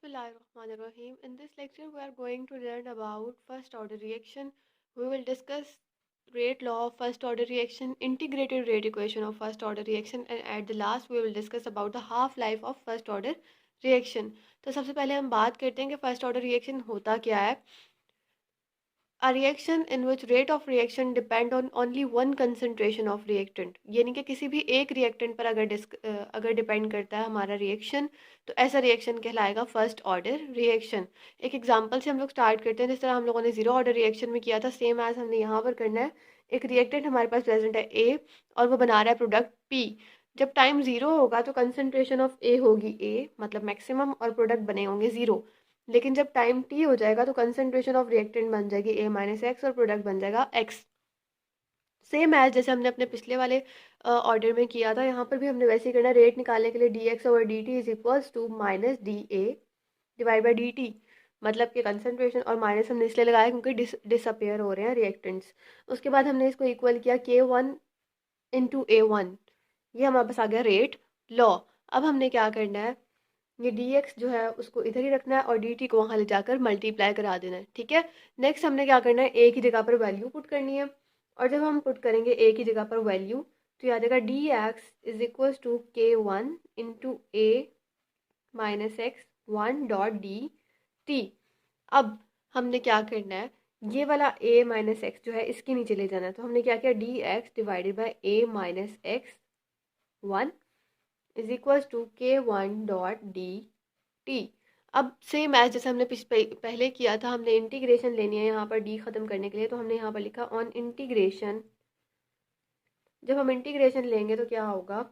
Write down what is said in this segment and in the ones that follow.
Bismillahirrahmanirrahim. In this lecture, we are going to learn about first order reaction. We will discuss rate law of first order reaction, integrated rate equation of first order reaction, and at the last we will discuss about the half life of first order reaction. तो सबसे पहले हम बात करते हैं कि first order reaction होता क्या है. A reaction in which rate of reaction depend on only one concentration of reactant, यानी कि किसी भी एक रिएक्टेंट पर अगर डिपेंड करता है हमारा रिएक्शन, तो ऐसा रिएक्शन कहलाएगा फर्स्ट ऑर्डर रिएक्शन. एक एग्जांपल से हम लोग स्टार्ट करते हैं. जिस तरह हम लोगों ने जीरो ऑर्डर रिएक्शन में किया था, सेम एज हमने यहाँ पर करना है. एक रिएक्टेंट हमारे पास प्रेजेंट है ए और वो बना रहा है प्रोडक्ट पी. जब टाइम जीरो होगा तो कंसनट्रेशन ऑफ ए होगी ए, मतलब मैक्सिमम, और प्रोडक्ट बने होंगे जीरो. लेकिन जब टाइम टी हो जाएगा तो कंसंट्रेशन ऑफ रिएक्टेंट बन जाएगी ए माइनस एक्स और प्रोडक्ट बन जाएगा एक्स. सेम एज जैसे हमने अपने पिछले वाले ऑर्डर में किया था, यहाँ पर भी हमने वैसे ही करना. रेट निकालने के लिए d x over d t is equals to minus d a divide by d t, मतलब कि कंसंट्रेशन, और माइनस हमने इसलिए लगाया क्योंकि डिसअपेयर हो रहे हैं रिएक्टेंट्स. उसके बाद हमने इसको इक्वल किया के वन इंटू ए वन. ये हमारे पास आ गया रेट लॉ. अब हमने क्या करना है, ये डी एक्स जो है उसको इधर ही रखना है और डी टी को वहाँ ले जाकर मल्टीप्लाई करा देना है. ठीक है. नेक्स्ट हमने क्या करना है, ए की जगह पर वैल्यू पुट करनी है. और जब हम पुट करेंगे ए की जगह पर वैल्यू, तो याद आएगा d x is equal to k one into a minus x one dot d t. अब हमने क्या करना है, ये वाला ए माइनस एक्स जो है इसके नीचे ले जाना है. तो हमने क्या किया, d x divided by a minus x one is equal to k one dot d t. अब सेम एज जैसे हमने पहले किया था, हमने इंटीग्रेशन लेनी है यहाँ पर डी ख़त्म करने के लिए. तो हमने यहाँ पर लिखा ऑन इंटीग्रेशन. जब हम इंटीग्रेशन लेंगे तो क्या होगा,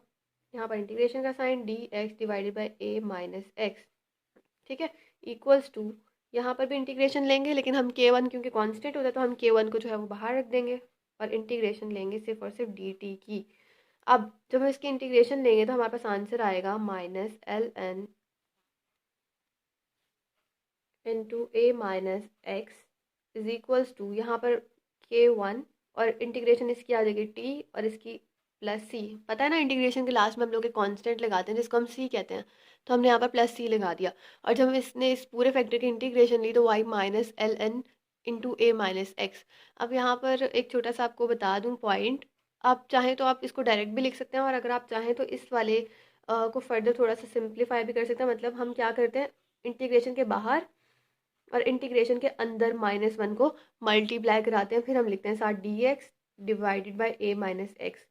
यहाँ पर इंटीग्रेशन का sign d x divided by a minus x. ठीक है. इक्वल्स टू, यहाँ पर भी इंटीग्रेशन लेंगे लेकिन हम के वन क्योंकि कांस्टेंट होता है तो हम के वन को जो है वो बाहर रख देंगे और इंटीग्रेशन लेंगे सिर्फ और सिर्फ डी टी की. अब जब हम इसकी इंटीग्रेशन लेंगे तो हमारे पास आंसर आएगा minus l n into a minus x is equals to, यहाँ पर के वन और इंटीग्रेशन इसकी आ जाएगी टी और इसकी प्लस सी. पता है ना, इंटीग्रेशन के लास्ट में हम लोग एक कांस्टेंट लगाते हैं जिसको हम सी कहते हैं, तो हमने यहाँ पर प्लस सी लगा दिया. और जब हम इसने इस पूरे फैक्टर की इंटीग्रेशन ली तो y minus l n into a minus x. अब यहाँ पर एक छोटा सा आपको बता दूँ पॉइंट, आप चाहें तो आप इसको डायरेक्ट भी लिख सकते हैं और अगर आप चाहें तो इस वाले को फर्दर थोड़ा सा सिंप्लीफाई भी कर सकते हैं. मतलब हम क्या करते हैं, इंटीग्रेशन के बाहर और इंटीग्रेशन के अंदर माइनस वन को मल्टीप्लाई कराते हैं, फिर हम लिखते हैं साथ D x divided by a minus x.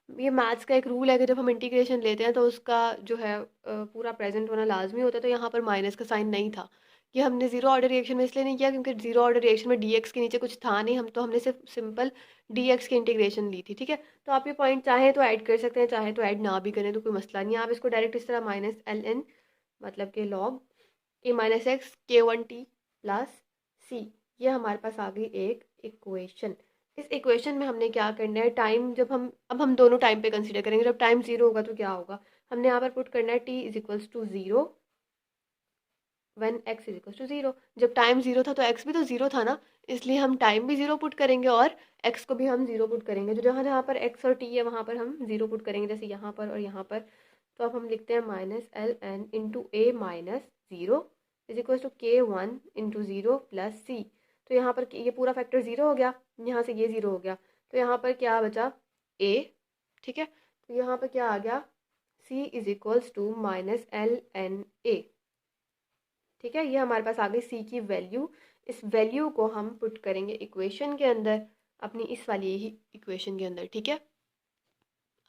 ये मैथ्स का एक रूल है कि जब हम इंटीग्रेशन लेते हैं तो उसका जो है पूरा प्रेजेंट होना लाजमी होता है. तो यहाँ पर माइनस का साइन नहीं था. ये हमने जीरो ऑर्डर रिएक्शन में इसलिए नहीं किया क्योंकि जीरो ऑर्डर रिएक्शन में डी एक्स के नीचे कुछ था नहीं, हमने सिर्फ सिंपल डी एक्स की इंटीग्रेशन ली थी. ठीक है. तो आप ये पॉइंट चाहें तो ऐड कर सकते हैं, चाहे तो ऐड ना भी करें तो कोई मसला नहीं है. आप इसको डायरेक्ट इस तरह माइनस एल एन मतलब के लॉग ए माइनस एक्स के वन टी प्लस सी, ये हमारे पास आ गई एक इक्वेशन. इस इक्वेशन में हमने क्या करना है, टाइम जब हम दोनों टाइम पे कंसीडर करेंगे. जब टाइम जीरो होगा तो क्या होगा, हमने यहाँ पर पुट करना है t is equals to zero when x is equals to zero. जब टाइम जीरो था तो एक्स भी तो जीरो था ना, इसलिए हम टाइम भी जीरो पुट करेंगे और एक्स को भी हम जीरो पुट करेंगे. जो जहाँ जहाँ पर एक्स और टी है वहाँ पर हम जीरो पुट करेंगे, जैसे यहाँ पर और यहाँ पर. तो अब हम लिखते हैं minus l n into a minus zero is equal to k one into zero plus c. तो यहाँ पर ये पूरा फैक्टर ज़ीरो हो गया, यहाँ से ये ज़ीरो हो गया, तो यहाँ पर क्या बचा ए. ठीक है. तो यहाँ पर क्या आ गया, c is equals to minus l n a. ठीक है. ये हमारे पास आ गई सी की वैल्यू. इस वैल्यू को हम पुट करेंगे इक्वेशन के अंदर, अपनी इस वाली ही इक्वेशन के अंदर. ठीक है.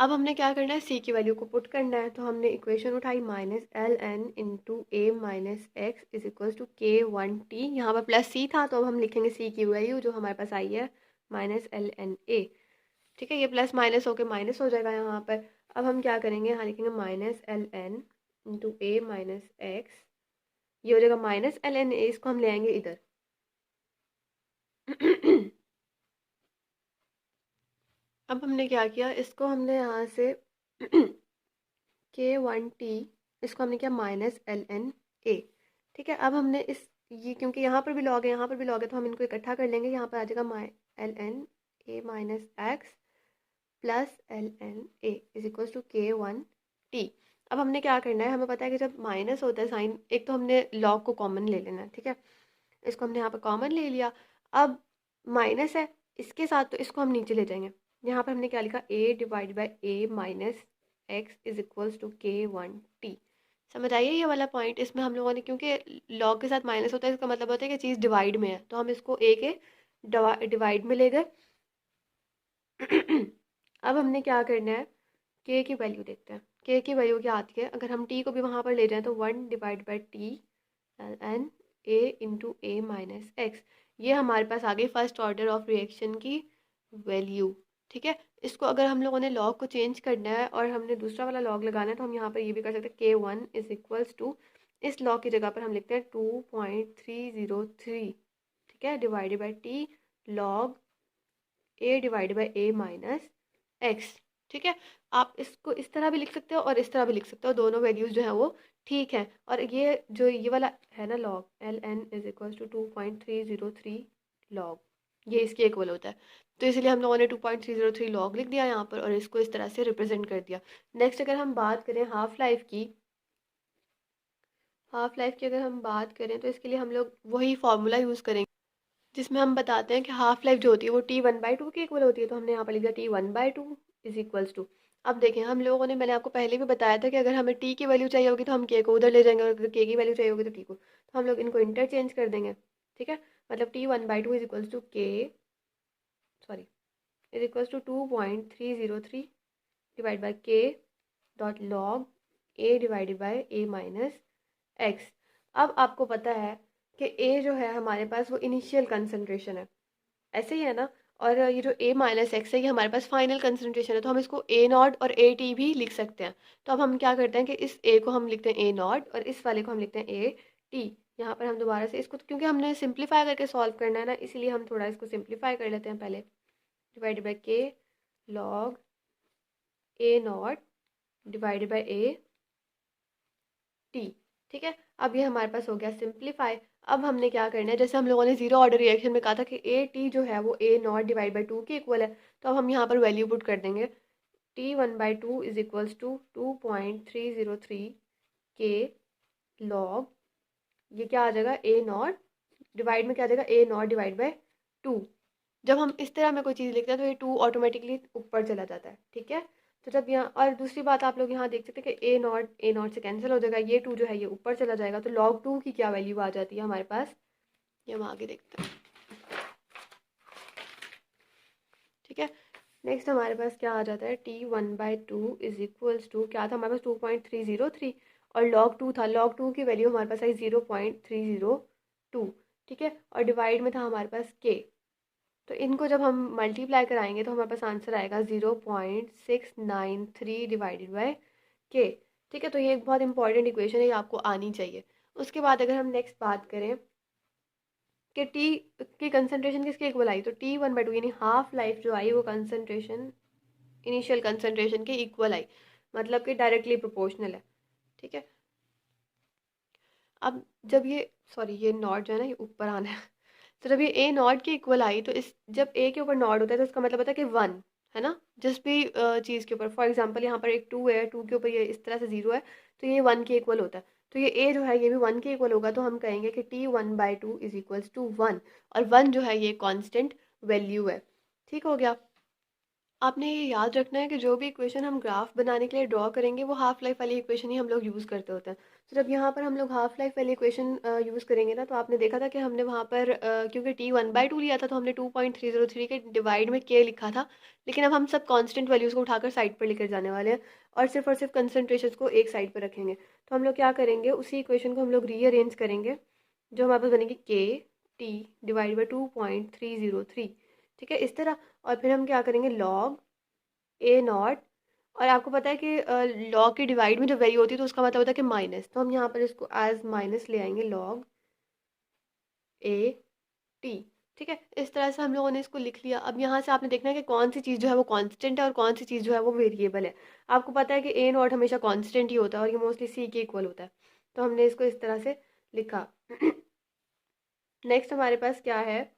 अब हमने क्या करना है, सी की वैल्यू को पुट करना है. तो हमने इक्वेशन उठाई minus l n into a minus x is equals to k one t. यहाँ पर प्लस सी था तो अब हम लिखेंगे सी की वैल्यू जो हमारे पास आई है माइनस एल एन ए. ठीक है. ये प्लस माइनस होकर माइनस हो जाएगा यहाँ पर. अब हम क्या करेंगे, यहाँ लिखेंगे minus l n into a minus x. ये हो जाएगा माइनस एल एन ए, इसको हम ले आएंगे इधर. अब हमने क्या किया, इसको हमने यहाँ से के वन टी, इसको हमने किया माइनस एल एन ए. ठीक है. अब हमने इस ये क्योंकि यहाँ पर भी लॉग है यहाँ पर भी लॉग है तो हम इनको इकट्ठा कर लेंगे. यहाँ पर आ जाएगा my l n a minus x plus l n a is equal to k one t. अब हमने क्या करना है, हमें पता है कि जब माइनस होता है साइन, एक तो हमने लॉग को कॉमन ले लेना है, ठीक है, इसको हमने यहाँ पर कॉमन ले लिया। अब माइनस है इसके साथ, तो इसको हम नीचे ले जाएंगे। यहाँ पर हमने क्या लिखा, a divide by a minus x is equals to k1t। समझ आइए ये वाला पॉइंट, इसमें हम लोगों ने, क्योंकि लॉग के साथ माइनस होता है, इसका मतलब होता है कि चीज़ डिवाइड में है, तो हम इसको a के डिवाइड में ले गए। अब हमने क्या करना है, k की वैल्यू देखते हैं। k की वैल्यू क्या आती है, अगर हम t को भी वहाँ पर ले जाएं तो 1 divide by t n a into a minus x, ये हमारे पास आ गई फर्स्ट ऑर्डर ऑफ रिएक्शन की वैल्यू। ठीक है, इसको अगर हम लोगों ने लॉग को चेंज करना है और हमने दूसरा वाला लॉग लगाना है, तो हम यहाँ पर ये भी कर सकते हैं, k1 इज इक्वल्स टू, इस लॉग की जगह पर हम लिखते हैं 2.303, ठीक है, divided by T log a divide by a minus x. ठीक है, आप इसको इस तरह भी लिख सकते हो और इस तरह भी लिख सकते हो, दोनों वैल्यूज जो है वो ठीक है। और ये जो ये वाला है ना log, l n is equal to 2.303 log, ये इसके इक्वल होता है, तो इसलिए हम लोगों ने 2.303 लॉग लिख दिया यहाँ पर और इसको इस तरह से रिप्रेजेंट कर दिया। नेक्स्ट अगर हम बात करें हाफ लाइफ की, हाफ लाइफ की अगर हम बात करें तो इसके लिए हम लोग वही फार्मूला यूज़ करेंगे जिसमें हम बताते हैं कि हाफ लाइफ जो होती है वो t1/2 के इक्वल होती है, तो हमने यहाँ पर लिखा t1/2 इज इक्वल्स टू। अब देखें हम लोगों ने, मैंने आपको पहले भी बताया था कि अगर हमें t की वैल्यू चाहिए होगी तो हम k को उधर ले जाएंगे, और अगर k की वैल्यू चाहिए होगी तो t को, तो हम लोग इनको इंटरचेंज कर देंगे। ठीक है, मतलब t1/2 is equals to k, sorry, is equals to 2.303 divide by k dot log a divided by a minus x. अब आपको पता है कि a जो है हमारे पास वो इनिशियल कंसंट्रेशन है, ऐसे ही है ना, और ये जो a माइनस एक्स है ये हमारे पास फाइनल कंसंट्रेशन है, तो हम इसको a नॉट और a टी भी लिख सकते हैं। तो अब हम क्या करते हैं कि इस a को हम लिखते हैं a नॉट और इस वाले को हम लिखते हैं a टी। यहाँ पर हम दोबारा से इसको, क्योंकि हमने सिंप्लीफाई करके सॉल्व करना है ना, इसीलिए हम थोड़ा इसको सिंप्लीफाई कर लेते हैं पहले। डिवाइड बाई के log a not divided by a T. ठीक है, अब ये हमारे पास हो गया सिंप्लीफाई। अब हमने क्या करना है, जैसे हम लोगों ने जीरो ऑर्डर रिएक्शन में कहा था कि ए टी जो है वो ए नॉट डिवाइड बाई 2 के इक्वल है, तो अब हम यहाँ पर वैल्यू पुट कर देंगे, t1/2 इज इक्वल्स टू 2.303 के लॉग, ये क्या आ जाएगा, ए नॉट डिवाइड में क्या आ जाएगा, ए नॉट डिवाइड बाई 2। जब हम इस तरह में कोई चीज़ लिखते हैं तो ये 2 ऑटोमेटिकली ऊपर चला जाता है। ठीक है, तो जब यहाँ, और दूसरी बात आप लोग यहाँ देख सकते हैं कि ए नॉट से कैंसिल हो जाएगा, ये 2 जो है ये ऊपर चला जाएगा, तो log 2 की क्या वैल्यू आ जाती है हमारे पास, ये हम आगे देखते हैं। ठीक है, नेक्स्ट हमारे पास क्या आ जाता है, t1/2 इज इक्वल्स टू, क्या था हमारे पास 2.303 और log 2 था, log 2 की वैल्यू हमारे पास आई 0.302। ठीक है, और डिवाइड में था हमारे पास k, तो इनको जब हम मल्टीप्लाई कराएंगे तो हमारे पास आंसर आएगा 0.693 डिवाइडेड बाय के। ठीक है, तो ये एक बहुत इंपॉर्टेंट इक्वेशन है, ये आपको आनी चाहिए। उसके बाद अगर हम नेक्स्ट बात करें कि टी की कंसनट्रेशन किसके इक्वल आई, तो t1/2 यानी हाफ लाइफ जो आई वो कंसनट्रेशन, इनिशियल कंसनट्रेशन के इक्वल आई, मतलब कि डायरेक्टली प्रोपोर्शनल है। ठीक है, अब जब ये, सॉरी ये नॉट जो है ना ये ऊपर आना है, तो जब ये ए नॉट के इक्वल आई, तो इस जब ए के ऊपर नॉट होता है तो इसका मतलब होता है कि 1 है ना, जिस भी चीज़ के ऊपर, फॉर एग्जांपल यहाँ पर एक 2 है, 2 के ऊपर ये इस तरह से 0 है, तो ये 1 के इक्वल होता है, तो ये ए जो है ये भी 1 के इक्वल होगा, तो हम कहेंगे कि t1/2 इज इक्वल्स टू 1, और 1 जो है ये कॉन्स्टेंट वैल्यू है। ठीक हो गया, आपने ये याद रखना है कि जो भी इक्वेशन हम ग्राफ बनाने के लिए ड्रॉ करेंगे वो हाफ लाइफ वाली इक्वेशन ही हम लोग यूज़ करते होते हैं। तो जब यहाँ पर हम लोग हाफ लाइफ वाली इक्वेशन यूज़ करेंगे ना, तो आपने देखा था कि हमने वहाँ पर क्योंकि t1/2 लिया था तो हमने 2.303 के डिवाइड में k लिखा था, लेकिन अब हम सब कांस्टेंट वैल्यूज़ को उठाकर साइड पर लेकर जाने वाले हैं और सिर्फ कंसनट्रेशन को एक साइड पर रखेंगे। तो हम लोग क्या करेंगे, उसी इक्वेशन को हम लोग रीअरेंज करेंगे, जो हमारे पास बनेगी के टी डिवाइड बाई 2.303। ठीक है, इस तरह, और फिर हम क्या करेंगे, लॉग ए नॉट, और आपको पता है कि लॉग की डिवाइड में जब वैल्यू होती है तो उसका मतलब होता है कि माइनस, तो हम यहाँ पर इसको एज माइनस ले आएंगे, लॉग ए टी। ठीक है, इस तरह से हम लोगों ने इसको लिख लिया। अब यहाँ से आपने देखना है कि कौन सी चीज़ जो है वो कांस्टेंट है और कौन सी चीज़ जो है वो वेरिएबल है। आपको पता है कि ए नॉट हमेशा कांस्टेंट ही होता है और ये मोस्टली सी के इक्वल होता है, तो हमने इसको इस तरह से लिखा। नेक्स्ट हमारे पास क्या है,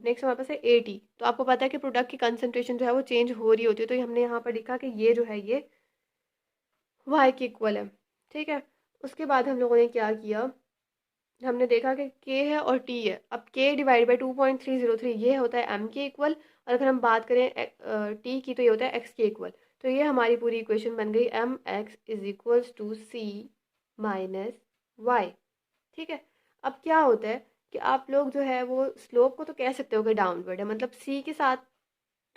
नेक्स्ट हमारे पास है ए टी, तो आपको पता है कि प्रोडक्ट की कंसंट्रेशन जो है वो चेंज हो रही होती है, तो हमने यहाँ पर लिखा कि ये जो है ये y के इक्वल है, ठीक है। उसके बाद हम लोगों ने क्या किया, हमने देखा कि k है और t है। अब k डिवाइड बाई 2.303 ये होता है m के इक्वल, और अगर हम बात करें t की तो ये होता है x के इक्वल। तो ये हमारी पूरी इक्वेशन बन गई m x is equals to c minus y, ठीक है। अब क्या होता है कि आप लोग जो है वो स्लोप को तो कह सकते हो कि डाउनवर्ड है, मतलब सी के साथ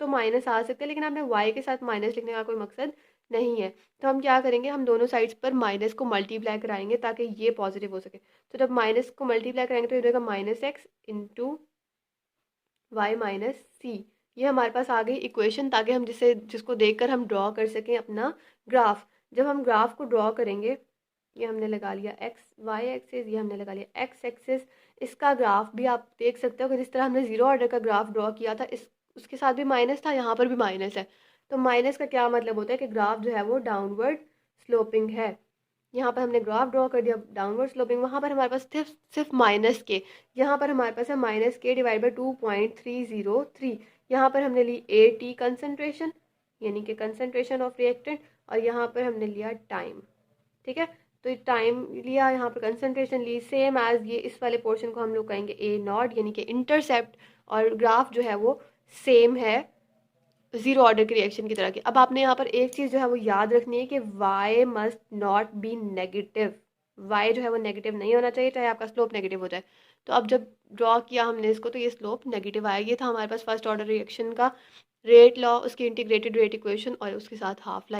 तो माइनस आ सकते हैं, लेकिन आपने वाई के साथ माइनस लिखने का कोई मकसद नहीं है। तो हम क्या करेंगे, हम दोनों साइड्स पर माइनस को मल्टीप्लाई कराएंगे ताकि ये पॉजिटिव हो सके। तो जब माइनस को मल्टीप्लाई कराएंगे तो ये देगा minus x into y minus c. ये हमारे पास आ गई इक्वेशन, ताकि हम जिसको देखकर हम ड्रॉ कर सकें अपना ग्राफ। जब हम ग्राफ को ड्रॉ करेंगे, ये हमने लगा लिया एक्स वाई एक्सिस, ये हमने लगा लिया एक्स एक्सिस। इसका ग्राफ भी आप देख सकते हो कि जिस तरह हमने जीरो ऑर्डर का ग्राफ ड्रॉ किया था, इस उसके साथ भी माइनस था, यहाँ पर भी माइनस है। तो माइनस का क्या मतलब होता है कि ग्राफ जो है वो डाउनवर्ड स्लोपिंग है। यहाँ पर हमने ग्राफ ड्रॉ कर दिया डाउनवर्ड स्लोपिंग, वहाँ पर हमारे पास सिर्फ सिर्फ माइनस के, यहाँ पर हमारे पास है माइनस के डिवाइड बाई 2.303। यहाँ पर हमने ली ए टी कंसनट्रेशन, यानी कि कंसनट्रेशन ऑफ रिएक्टेंट, और यहाँ पर हमने लिया टाइम, ठीक है। तो टाइम लिया, यहाँ पर कंसंट्रेशन ली, सेम एज ये इस वाले पोर्शन को हम लोग कहेंगे ए नॉट, यानी कि इंटरसेप्ट। और ग्राफ जो है वो सेम है जीरो ऑर्डर की रिएक्शन की तरह की। अब आपने यहाँ पर एक चीज़ जो है वो याद रखनी है कि y must not be negative. y जो है वो नेगेटिव नहीं होना चाहिए, चाहे आपका स्लोप नेगेटिव हो जाए। तो अब जब ड्रॉ किया हमने इसको, तो ये स्लोप नेगेटिव आया। ये था हमारे पास फर्स्ट ऑर्डर रिएक्शन का रेट लॉ, उसकी इंटीग्रेटेड रेट इक्वेशन और उसके साथ हाफ लाइफ।